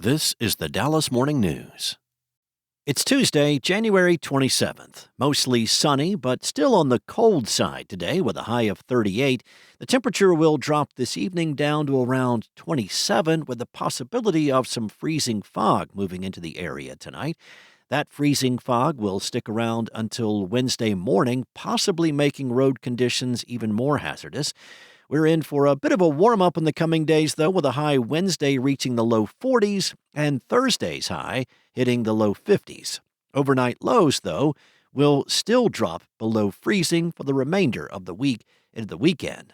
This is the Dallas Morning News. It's Tuesday, January 27th. Mostly sunny, but still on the cold side today with a high of 38. The temperature will drop this evening down to around 27 with the possibility of some freezing fog moving into the area tonight. That freezing fog will stick around until Wednesday morning, possibly making road conditions even more hazardous. We're in for a bit of a warm-up in the coming days, though, with a high Wednesday reaching the low 40s and Thursday's high hitting the low 50s. Overnight lows, though, will still drop below freezing for the remainder of the week into the weekend.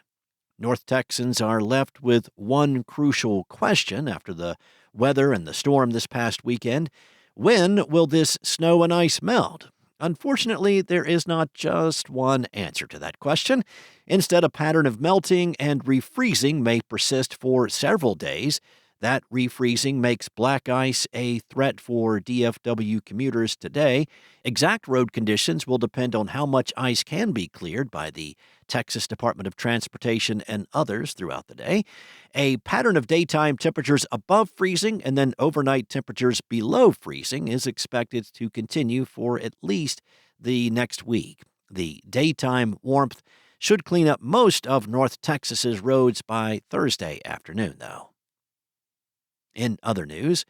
North Texans are left with one crucial question after the weather and the storm this past weekend. When will this snow and ice melt? Unfortunately, there is not just one answer to that question. Instead, a pattern of melting and refreezing may persist for several days. That refreezing makes black ice a threat for DFW commuters today. Exact road conditions will depend on how much ice can be cleared by the Texas Department of Transportation and others throughout the day. A pattern of daytime temperatures above freezing and then overnight temperatures below freezing is expected to continue for at least the next week. The daytime warmth should clean up most of North Texas's roads by Thursday afternoon, though. In other news,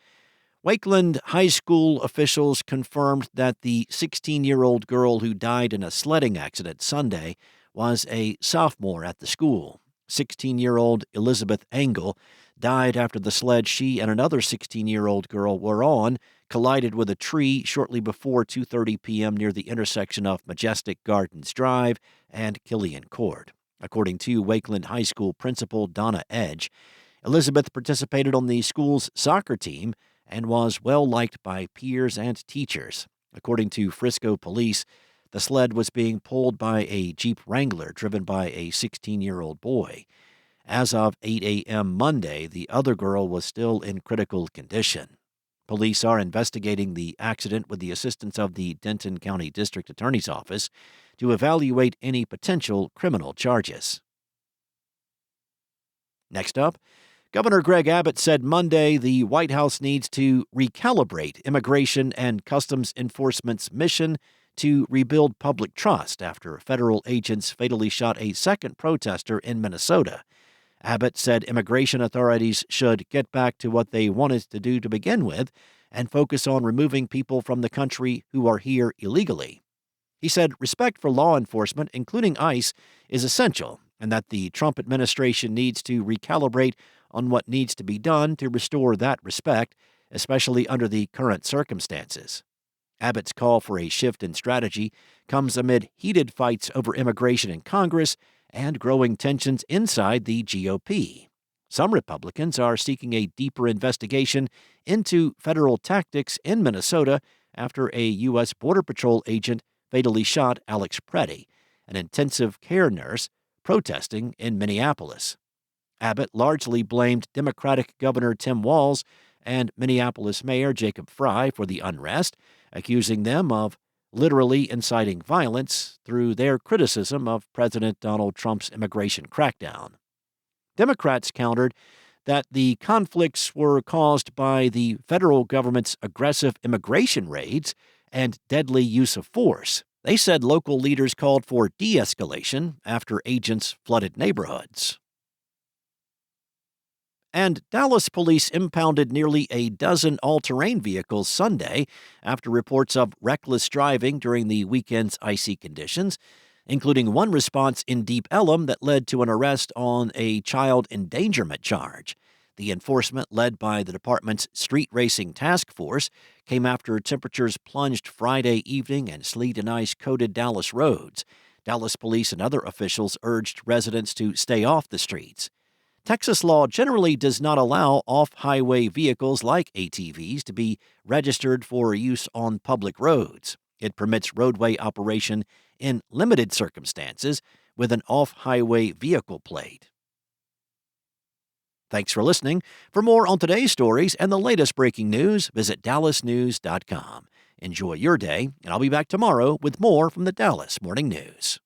Wakeland High School officials confirmed that the 16-year-old girl who died in a sledding accident Sunday was a sophomore at the school. 16-year-old Elizabeth Engel died after the sled she and another 16-year-old girl were on collided with a tree shortly before 2:30 p.m. near the intersection of Majestic Gardens Drive and Killian Court. According to Wakeland High School principal Donna Edge, Elizabeth participated on the school's soccer team and was well-liked by peers and teachers. According to Frisco police, the sled was being pulled by a Jeep Wrangler driven by a 16-year-old boy. As of 8 a.m. Monday, the other girl was still in critical condition. Police are investigating the accident with the assistance of the Denton County District Attorney's Office to evaluate any potential criminal charges. Next up, Governor Greg Abbott said Monday the White House needs to recalibrate Immigration and Customs Enforcement's mission to rebuild public trust after federal agents fatally shot a second protester in Minnesota. Abbott said immigration authorities should get back to what they wanted to do to begin with and focus on removing people from the country who are here illegally. He said respect for law enforcement, including ICE, is essential, and that the Trump administration needs to recalibrate on what needs to be done to restore that respect, especially under the current circumstances. Abbott's call for a shift in strategy comes amid heated fights over immigration in Congress and growing tensions inside the GOP. Some Republicans are seeking a deeper investigation into federal tactics in Minnesota after a U.S. Border Patrol agent fatally shot Alex Preddy, an intensive care nurse, protesting in Minneapolis. Abbott largely blamed Democratic Governor Tim Walz and Minneapolis Mayor Jacob Frey for the unrest, accusing them of literally inciting violence through their criticism of President Donald Trump's immigration crackdown. Democrats countered that the conflicts were caused by the federal government's aggressive immigration raids and deadly use of force. They said local leaders called for de-escalation after agents flooded neighborhoods. And Dallas police impounded nearly a dozen all-terrain vehicles Sunday after reports of reckless driving during the weekend's icy conditions, including one response in Deep Ellum that led to an arrest on a child-endangerment charge. The enforcement, led by the department's street racing task force, came after temperatures plunged Friday evening and sleet and ice coated Dallas roads. Dallas police and other officials urged residents to stay off the streets. Texas law generally does not allow off-highway vehicles like ATVs to be registered for use on public roads. It permits roadway operation in limited circumstances with an off-highway vehicle plate. Thanks for listening. For more on today's stories and the latest breaking news, visit dallasnews.com. Enjoy your day, and I'll be back tomorrow with more from the Dallas Morning News.